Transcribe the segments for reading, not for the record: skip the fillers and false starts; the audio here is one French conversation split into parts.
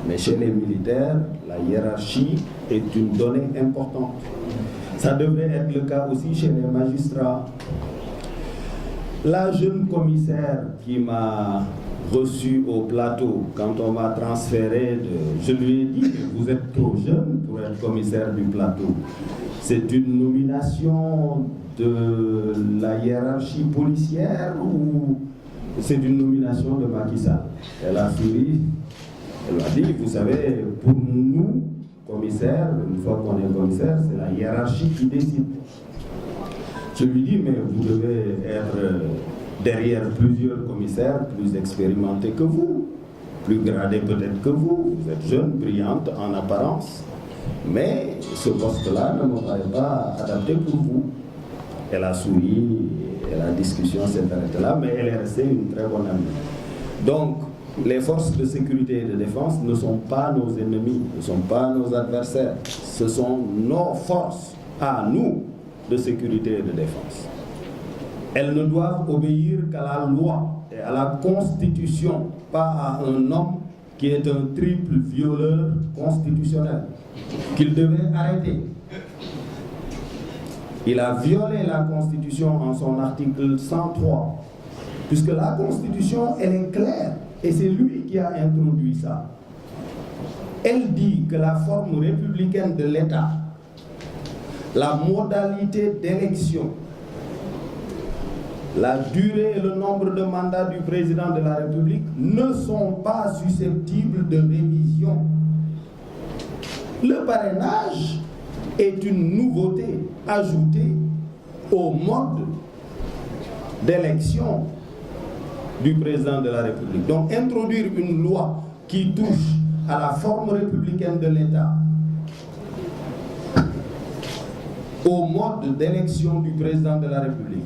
Mais chez les militaires, la hiérarchie est une donnée importante. Ça devrait être le cas aussi chez les magistrats. La jeune commissaire qui m'a reçu au plateau, quand on m'a transféré, je lui ai dit que vous êtes trop jeune pour être commissaire du plateau. C'est une nomination de la hiérarchie policière ou c'est une nomination de Macky Sall? Elle a souri, elle m'a dit, vous savez, pour nous, commissaires, une fois qu'on est commissaire, c'est la hiérarchie qui décide. Je lui dis, mais vous devez être derrière plusieurs commissaires plus expérimentés que vous, plus gradés peut-être que vous. Vous êtes jeune, brillante en apparence, mais ce poste-là ne me paraît pas adapté pour vous. Elle a souri, et la discussion s'est arrêtée là, mais elle est restée une très bonne amie. Donc, les forces de sécurité et de défense ne sont pas nos ennemis, ne sont pas nos adversaires. Ce sont nos forces, à nous, de sécurité et de défense. Elles ne doivent obéir qu'à la loi et à la Constitution, pas à un homme qui est un triple violeur constitutionnel, qu'il devait arrêter. Il a violé la Constitution en son article 103, puisque la Constitution, elle est claire, et c'est lui qui a introduit ça. Elle dit que la forme républicaine de l'État, la modalité d'élection, la durée et le nombre de mandats du président de la République ne sont pas susceptibles de révision. Le parrainage est une nouveauté ajoutée au mode d'élection du président de la République. Donc introduire une loi qui touche à la forme républicaine de l'État, au mode d'élection du président de la République,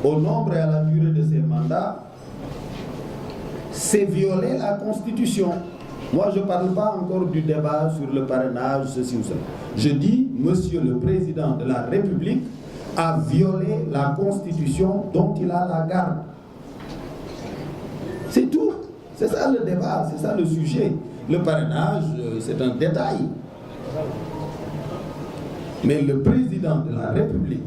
au nombre et à la durée de ses mandats, c'est violer la Constitution. Moi, je ne parle pas encore du débat sur le parrainage, ceci ou cela. Je dis, monsieur le président de la République a violé la Constitution dont il a la garde. C'est tout. C'est ça le débat, c'est ça le sujet. Le parrainage, c'est un détail. Mais le président de la République,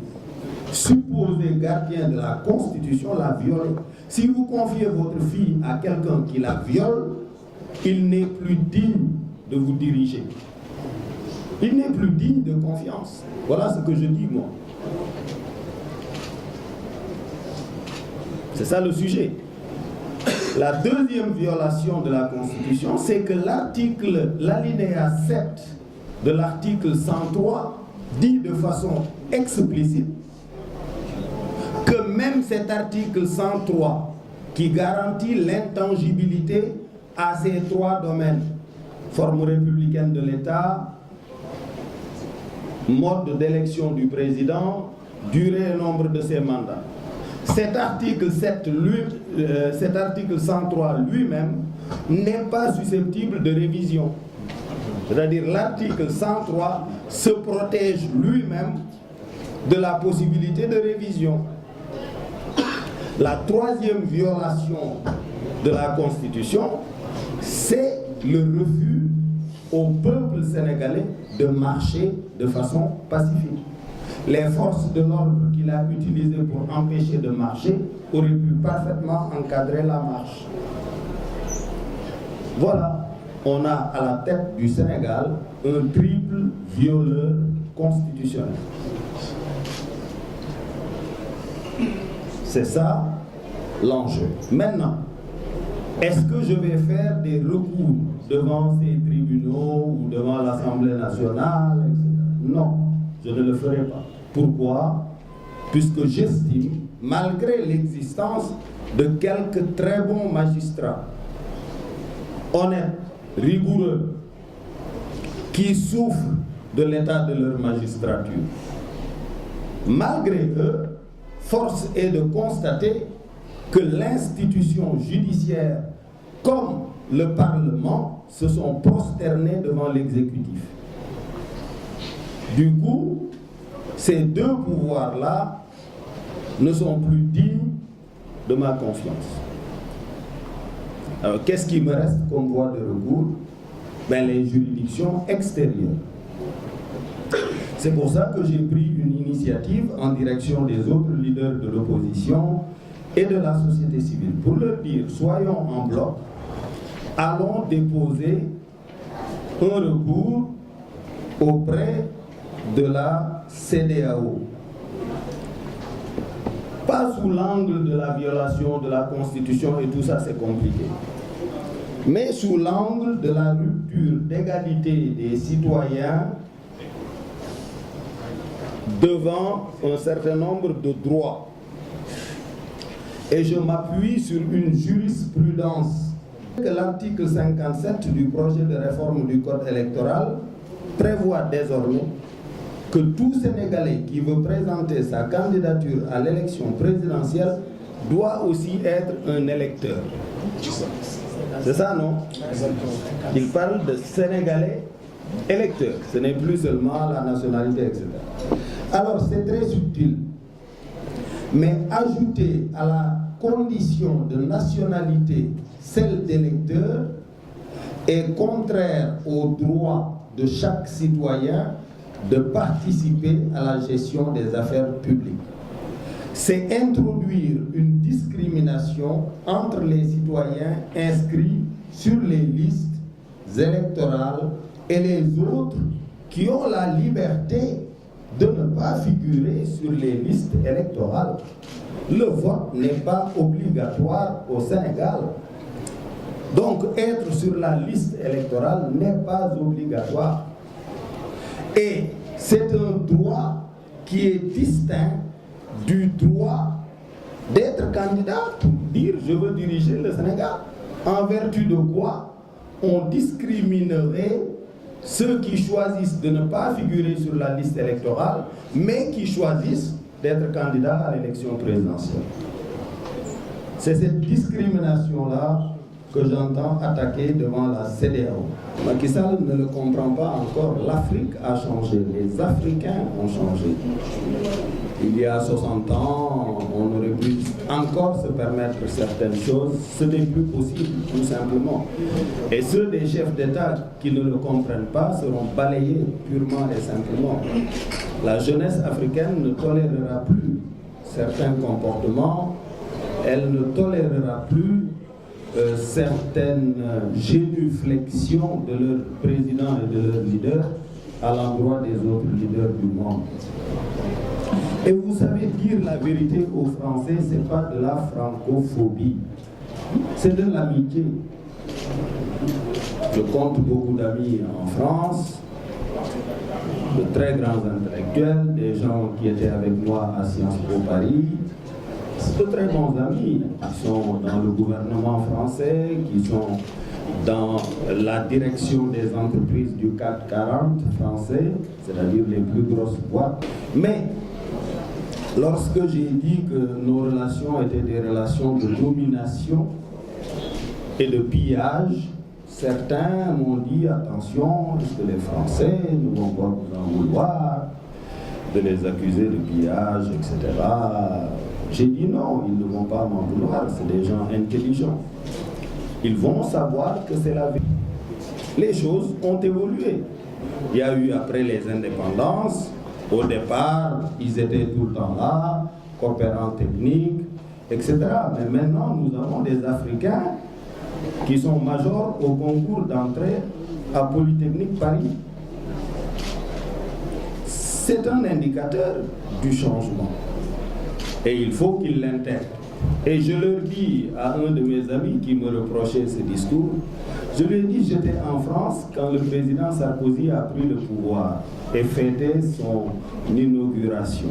supposé gardien de la Constitution, l'a violé. Si vous confiez votre fille à quelqu'un qui la viole, il n'est plus digne de vous diriger. Il n'est plus digne de confiance. Voilà ce que je dis, moi. C'est ça le sujet. La deuxième violation de la Constitution, c'est que l'alinéa 7 de l'article 103 dit de façon explicite que même cet article 103 qui garantit l'intangibilité à ces trois domaines, forme républicaine de l'État, mode d'élection du président, durée et nombre de ses mandats. Cet article 103 lui-même n'est pas susceptible de révision. C'est-à-dire l'article 103 se protège lui-même de la possibilité de révision. La troisième violation de la Constitution, c'est le refus au peuple sénégalais de marcher de façon pacifique. Les forces de l'ordre qu'il a utilisées pour empêcher de marcher auraient pu parfaitement encadrer la marche. Voilà, on a à la tête du Sénégal un triple violeur constitutionnel. C'est ça l'enjeu. Maintenant, est-ce que je vais faire des recours devant ces tribunaux ou devant l'Assemblée nationale, etc. Non, je ne le ferai pas. Pourquoi? Puisque j'estime, malgré l'existence de quelques très bons magistrats, honnêtes, rigoureux, qui souffrent de l'état de leur magistrature, malgré eux, force est de constater que l'institution judiciaire comme le Parlement se sont prosternés devant l'exécutif. Du coup, ces deux pouvoirs-là ne sont plus dignes de ma confiance. Alors, qu'est-ce qui me reste comme voie de recours? les juridictions extérieures. C'est pour ça que j'ai pris une initiative en direction des autres leaders de l'opposition et de la société civile pour leur dire, soyons en bloc, allons déposer un recours auprès de la CEDEAO. Pas sous l'angle de la violation de la Constitution et tout ça, c'est compliqué. Mais sous l'angle de la rupture d'égalité des citoyens devant un certain nombre de droits. Et je m'appuie sur une jurisprudence. L'article 57 du projet de réforme du Code électoral prévoit désormais que tout Sénégalais qui veut présenter sa candidature à l'élection présidentielle doit aussi être un électeur. C'est ça, non? Il parle de Sénégalais électeurs. Ce n'est plus seulement la nationalité, etc. Alors, c'est très subtil. Mais ajouter à la condition de nationalité celle d'électeur est contraire au droit de chaque citoyen de participer à la gestion des affaires publiques. C'est introduire une discrimination entre les citoyens inscrits sur les listes électorales et les autres qui ont la liberté de ne pas figurer sur les listes électorales. Le vote n'est pas obligatoire au Sénégal. Donc, être sur la liste électorale n'est pas obligatoire. Et c'est un droit qui est distinct du droit d'être candidat pour dire « je veux diriger le Sénégal ». En vertu de quoi on discriminerait ceux qui choisissent de ne pas figurer sur la liste électorale, mais qui choisissent d'être candidats à l'élection présidentielle. C'est cette discrimination-là que j'entends attaquer devant la CEDEAO. Macky Sall ne le comprend pas encore. L'Afrique a changé, les Africains ont changé. Il y a 60 ans, on aurait pu encore se permettre certaines choses. Ce n'est plus possible, tout simplement. Et ceux des chefs d'État qui ne le comprennent pas seront balayés purement et simplement. La jeunesse africaine ne tolérera plus certains comportements. Elle ne tolérera plus certaines génuflexions de leur président et de leur leader à l'endroit des autres leaders du monde. Et vous savez, dire la vérité aux Français, ce n'est pas de la francophobie, c'est de l'amitié. Je compte beaucoup d'amis en France, de très grands intellectuels, des gens qui étaient avec moi à Sciences Po Paris, de très bons amis qui sont dans le gouvernement français, qui sont dans la direction des entreprises du CAC 40 français, c'est-à-dire les plus grosses boîtes. Mais lorsque j'ai dit que nos relations étaient des relations de domination et de pillage, certains m'ont dit attention, est-ce que les Français ne vont pas vous en vouloir de les accuser de pillage, etc. J'ai dit non, ils ne vont pas m'en vouloir, c'est des gens intelligents. Ils vont savoir que c'est la vérité. Les choses ont évolué. Il y a eu après les indépendances, au départ, ils étaient tout le temps là, coopérants techniques, etc. Mais maintenant, nous avons des Africains qui sont majors au concours d'entrée à Polytechnique Paris. C'est un indicateur du changement. Et il faut qu'ils l'intègrent. Et je leur dis à un de mes amis qui me reprochait ce discours, je lui ai dit, j'étais en France quand le président Sarkozy a pris le pouvoir et fêtait son inauguration.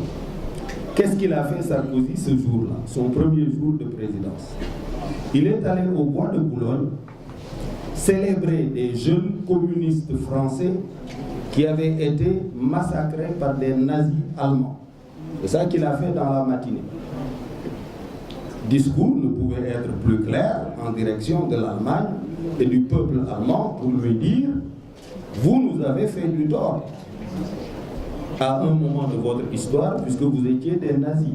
Qu'est-ce qu'il a fait Sarkozy ce jour-là, son premier jour de présidence? Il est allé au bois de Boulogne célébrer des jeunes communistes français qui avaient été massacrés par des nazis allemands. C'est ça qu'il a fait dans la matinée. Discours ne pouvait être plus clair en direction de l'Allemagne et du peuple allemand pour lui dire « Vous nous avez fait du tort à un moment de votre histoire puisque vous étiez des nazis. »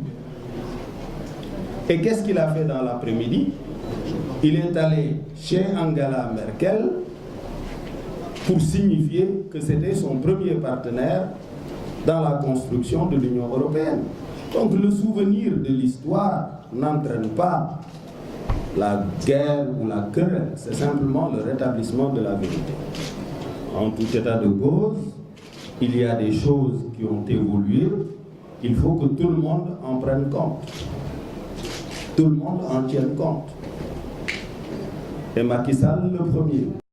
Et qu'est-ce qu'il a fait dans l'après-midi? Il est allé chez Angela Merkel pour signifier que c'était son premier partenaire dans la construction de l'Union européenne. Donc le souvenir de l'histoire n'entraîne pas la guerre ou la querelle, c'est simplement le rétablissement de la vérité. En tout état de cause, il y a des choses qui ont évolué, il faut que tout le monde en prenne compte. Tout le monde en tienne compte. Et Macky Sall le premier.